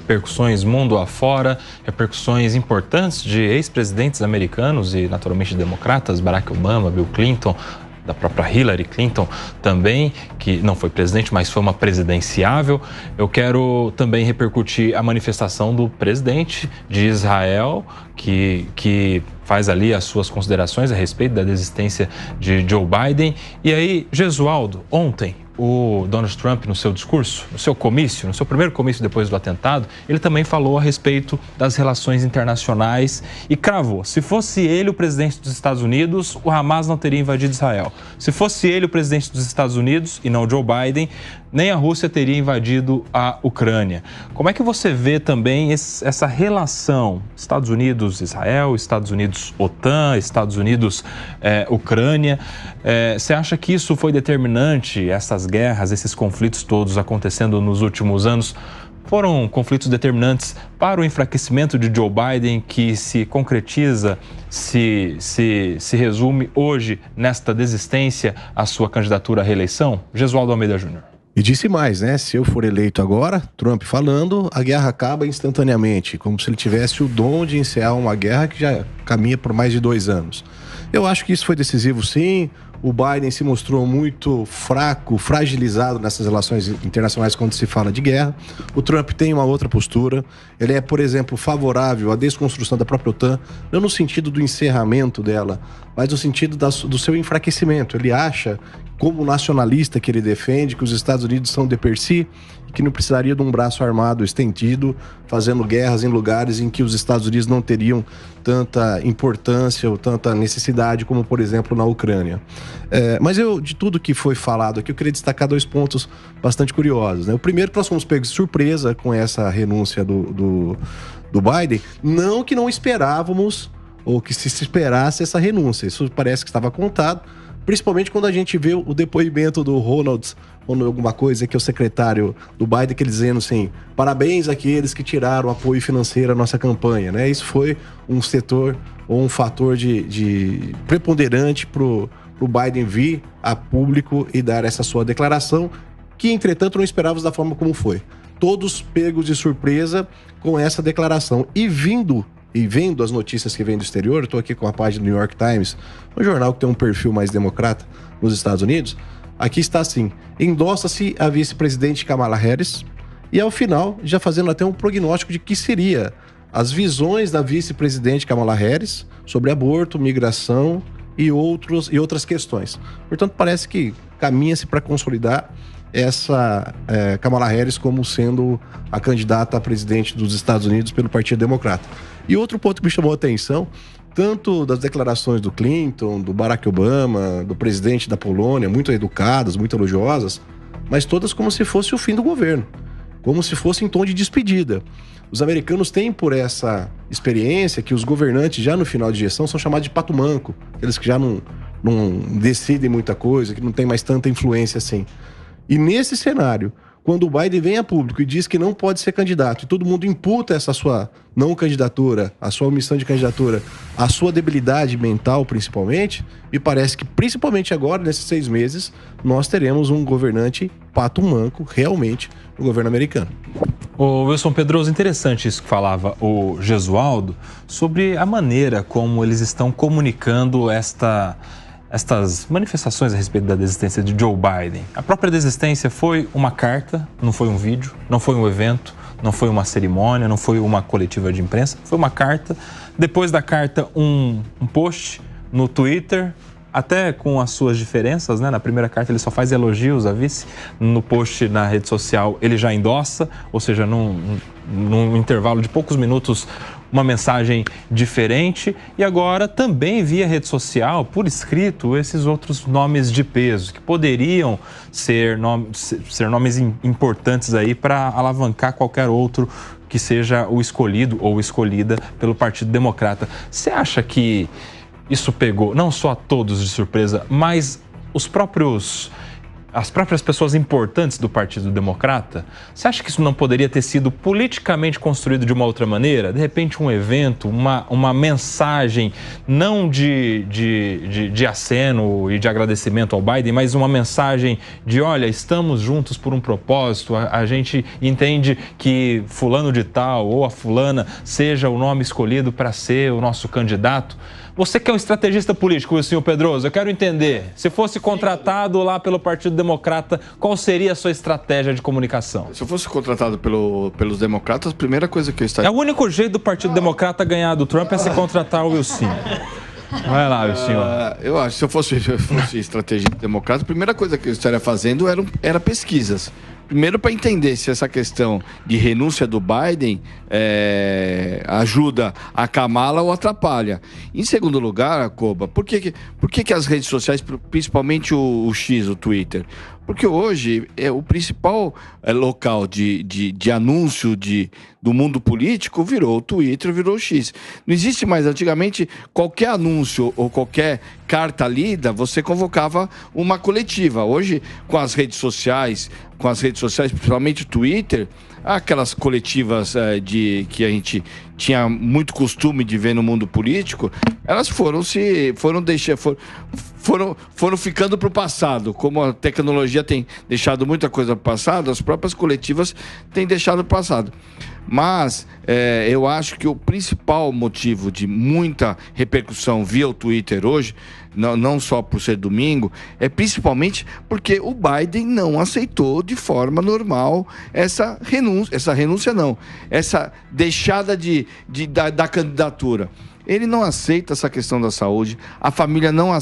repercussões mundo afora, repercussões importantes de ex-presidentes americanos e naturalmente democratas, Barack Obama, Bill Clinton, da própria Hillary Clinton também, que não foi presidente, mas foi uma presidenciável. Eu quero também repercutir a manifestação do presidente de Israel, que faz ali as suas considerações a respeito da desistência de Joe Biden. E aí, Gesualdo, ontem, o Donald Trump, no seu discurso, no seu comício, no seu primeiro comício depois do atentado, ele também falou a respeito das relações internacionais e cravou: se fosse ele o presidente dos Estados Unidos, o Hamas não teria invadido Israel. Se fosse ele o presidente dos Estados Unidos, e não Joe Biden, nem a Rússia teria invadido a Ucrânia. Como é que você vê também essa relação Estados Unidos-Israel, Estados Unidos-OTAN, Estados Unidos-Ucrânia? Você acha que isso foi determinante, essas guerras, esses conflitos todos acontecendo nos últimos anos, foram conflitos determinantes para o enfraquecimento de Joe Biden, que se concretiza, se resume hoje nesta desistência à sua candidatura à reeleição? Gesualdo Almeida Júnior. E disse mais, né? Se eu for eleito agora, Trump falando, a guerra acaba instantaneamente, como se ele tivesse o dom de encerrar uma guerra que já caminha por mais de 2 anos. Eu acho que isso foi decisivo, sim. O Biden se mostrou muito fraco, fragilizado nessas relações internacionais quando se fala de guerra. O Trump tem uma outra postura. Ele é, por exemplo, favorável à desconstrução da própria OTAN, não no sentido do encerramento dela, mas no sentido do seu enfraquecimento. Ele acha, como nacionalista que ele defende, que os Estados Unidos são de per si e que não precisaria de um braço armado estendido, fazendo guerras em lugares em que os Estados Unidos não teriam tanta importância ou tanta necessidade, como, por exemplo, na Ucrânia. Mas de tudo que foi falado aqui, eu queria destacar 2 pontos bastante curiosos, né? O primeiro, que nós fomos pegos de surpresa com essa renúncia do Biden, não que não esperávamos ou que se esperasse essa renúncia. Isso parece que estava contado, principalmente quando a gente vê o depoimento do Ronald, ou alguma coisa, que é o secretário do Biden, que ele dizendo assim: parabéns àqueles que tiraram apoio financeiro à nossa campanha, né? Isso foi um setor ou um fator de preponderante pro Biden vir a público e dar essa sua declaração, que entretanto não esperávamos da forma como foi. Todos pegos de surpresa com essa declaração. E vendo as notícias que vêm do exterior, eu estou aqui com a página do New York Times, um jornal que tem um perfil mais democrata nos Estados Unidos. Aqui está assim: endossa-se a vice-presidente Kamala Harris, e ao final, já fazendo até um prognóstico de que seria as visões da vice-presidente Kamala Harris sobre aborto, migração e outras questões. Portanto, parece que caminha-se para consolidar essa Kamala Harris como sendo a candidata a presidente dos Estados Unidos pelo Partido Democrata. E outro ponto que me chamou a atenção, tanto das declarações do Clinton, do Barack Obama, do presidente da Polônia, muito educadas, muito elogiosas, mas todas como se fosse o fim do governo, como se fosse em tom de despedida. Os americanos têm por essa experiência que os governantes já no final de gestão são chamados de pato manco, aqueles que já não decidem muita coisa, que não tem mais tanta influência assim. E nesse cenário, quando o Biden vem a público e diz que não pode ser candidato, e todo mundo imputa essa sua não candidatura, a sua omissão de candidatura, a sua debilidade mental principalmente, me parece que principalmente agora, nesses 6 meses, nós teremos um governante pato manco, realmente, no governo americano. Ô Wilson Pedroso, interessante isso que falava o Gesualdo, sobre a maneira como eles estão comunicando estas manifestações a respeito da desistência de Joe Biden. A própria desistência foi uma carta, não foi um vídeo, não foi um evento, não foi uma cerimônia, não foi uma coletiva de imprensa, foi uma carta. Depois da carta, um post no Twitter, até com as suas diferenças, né? Na primeira carta ele só faz elogios à vice, no post na rede social ele já endossa, ou seja, num intervalo de poucos minutos, uma mensagem diferente. E agora também via rede social, por escrito, esses outros nomes de peso que poderiam ser nomes importantes aí para alavancar qualquer outro que seja o escolhido ou escolhida pelo Partido Democrata. Você acha que isso pegou não só a todos de surpresa, mas os próprios as próprias pessoas importantes do Partido Democrata, você acha que isso não poderia ter sido politicamente construído de uma outra maneira? De repente um evento, uma mensagem, não de aceno e de agradecimento ao Biden, mas uma mensagem de, olha, estamos juntos por um propósito, a gente entende que fulano de tal ou a fulana seja o nome escolhido para ser o nosso candidato. Você que é um estrategista político, senhor Pedroso, eu quero entender, se fosse contratado lá pelo Partido Democrata, qual seria a sua estratégia de comunicação? Se eu fosse contratado pelos democratas, a primeira coisa que eu estaria... É o único jeito do Partido Democrata ganhar do Trump é se contratar o Wilson. Vai lá, Wilson. Eu acho que se eu fosse estrategista democrata, a primeira coisa que eu estaria fazendo era pesquisas. Primeiro, para entender se essa questão de renúncia do Biden ajuda a Kamala ou atrapalha. Em segundo lugar, Koba, por que as redes sociais, principalmente o X, o Twitter? Porque hoje o principal local de anúncio do mundo político virou o Twitter, virou o X. Não existe mais. Antigamente, qualquer anúncio ou qualquer carta lida, você convocava uma coletiva. Hoje, com as redes sociais, principalmente o Twitter, aquelas coletivas que a gente tinha muito costume de ver no mundo político, elas foram ficando para o passado. Como a tecnologia tem deixado muita coisa para o passado, as próprias coletivas têm deixado para o passado. Mas eu acho que o principal motivo de muita repercussão via o Twitter hoje, não só por ser domingo, é principalmente porque o Biden não aceitou de forma normal essa deixada da candidatura. Ele não aceita essa questão da saúde, a família não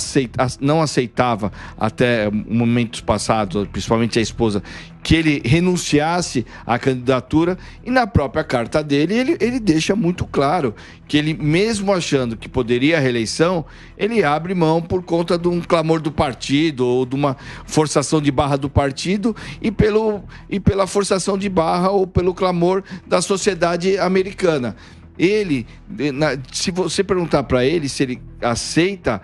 aceitava até momentos passados, principalmente a esposa, que ele renunciasse à candidatura, e na própria carta dele ele deixa muito claro que ele, mesmo achando que poderia a reeleição, ele abre mão por conta de um clamor do partido ou de uma forçação de barra do partido e pela forçação de barra ou pelo clamor da sociedade americana. Se você perguntar para ele se ele aceita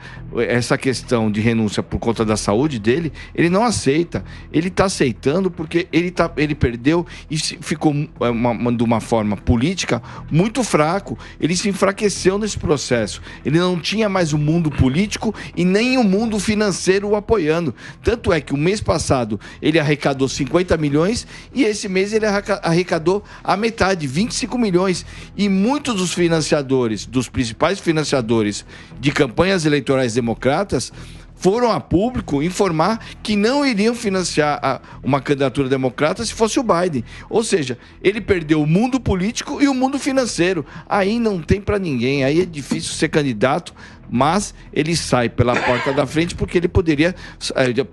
essa questão de renúncia por conta da saúde dele, ele não aceita. Ele está aceitando porque ele perdeu e ficou de uma forma política muito fraco. Ele se enfraqueceu nesse processo. Ele não tinha mais o mundo político e nem o mundo financeiro o apoiando. Tanto é que o mês passado ele arrecadou 50 milhões e esse mês ele arrecadou a metade, 25 milhões. E muitos dos financiadores, dos principais financiadores de campanhas eleitorais democratas, foram a público informar que não iriam financiar uma candidatura democrata se fosse o Biden. Ou seja, ele perdeu o mundo político e o mundo financeiro. Aí não tem para ninguém, aí é difícil ser candidato, mas ele sai pela porta da frente porque ele poderia,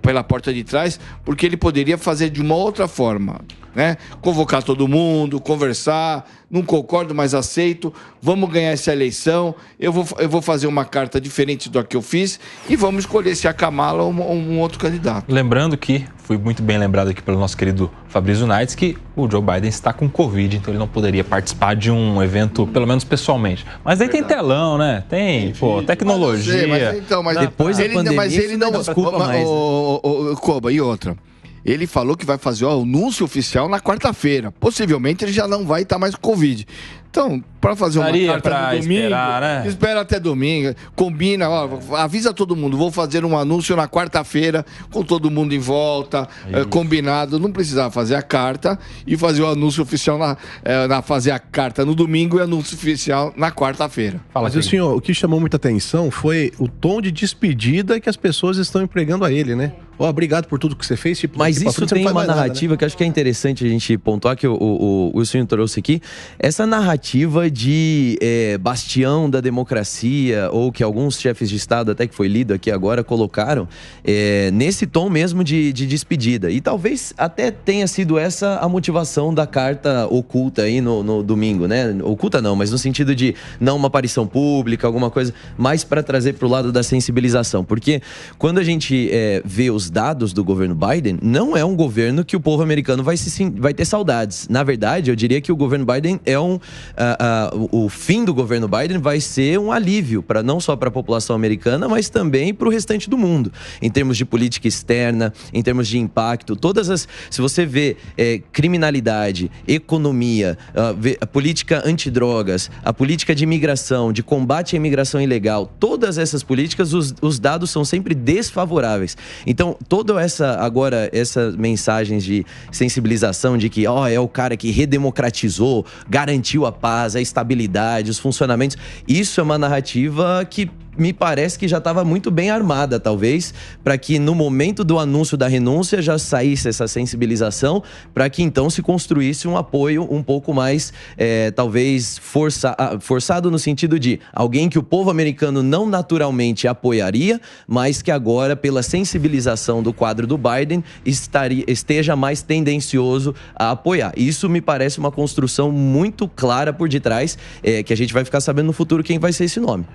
pela porta de trás, porque ele poderia fazer de uma outra forma, né? Convocar todo mundo, conversar, não concordo, mas aceito, vamos ganhar essa eleição, eu vou fazer uma carta diferente do que eu fiz e vamos escolher se a Kamala ou um outro candidato. Lembrando que, fui muito bem lembrado aqui pelo nosso querido Fabrício Naitz, que o Joe Biden está com Covid, então ele não poderia participar de um evento, pelo menos pessoalmente. Mas aí tem telão, né? Tem, tecnologia. Mas depois da pandemia, mas ele não desculpa mais. Koba, e outra? Ele falou que vai fazer o anúncio oficial na quarta-feira. Possivelmente ele já não vai estar mais com Covid. Então, para fazer uma carta no domingo, espera até domingo, combina, avisa todo mundo, vou fazer um anúncio na quarta-feira com todo mundo em volta, combinado, não precisava fazer a carta e fazer o anúncio oficial fazer a carta no domingo e anúncio oficial na quarta-feira. Mas senhor, o que chamou muita atenção foi o tom de despedida que as pessoas estão empregando a ele, né? Obrigado por tudo que você fez. Mas isso tem uma narrativa que eu acho que é interessante a gente pontuar, que o Wilson trouxe aqui. Essa narrativa de bastião da democracia, ou que alguns chefes de Estado, até que foi lido aqui agora, colocaram nesse tom mesmo de despedida. E talvez até tenha sido essa a motivação da carta oculta aí no domingo, né? Oculta não, mas no sentido de não uma aparição pública, alguma coisa, mais para trazer para o lado da sensibilização. Porque quando a gente vê os dados do governo Biden, não é um governo que o povo americano vai ter saudades. Na verdade, eu diria que o governo Biden é o fim do governo Biden vai ser um alívio, não só para a população americana, mas também para o restante do mundo, em termos de política externa, em termos de impacto. Se você vê criminalidade, economia, a política antidrogas, a política de imigração, de combate à imigração ilegal, todas essas políticas, os dados são sempre desfavoráveis. Então, toda essa mensagens de sensibilização de que é o cara que redemocratizou, garantiu a paz, a estabilidade, os funcionamentos, isso é uma narrativa que me parece que já estava muito bem armada, talvez, para que no momento do anúncio da renúncia já saísse essa sensibilização, para que então se construísse um apoio um pouco mais, talvez, forçado no sentido de alguém que o povo americano não naturalmente apoiaria, mas que agora, pela sensibilização do quadro do Biden, esteja mais tendencioso a apoiar. Isso me parece uma construção muito clara por detrás, que a gente vai ficar sabendo no futuro quem vai ser esse nome.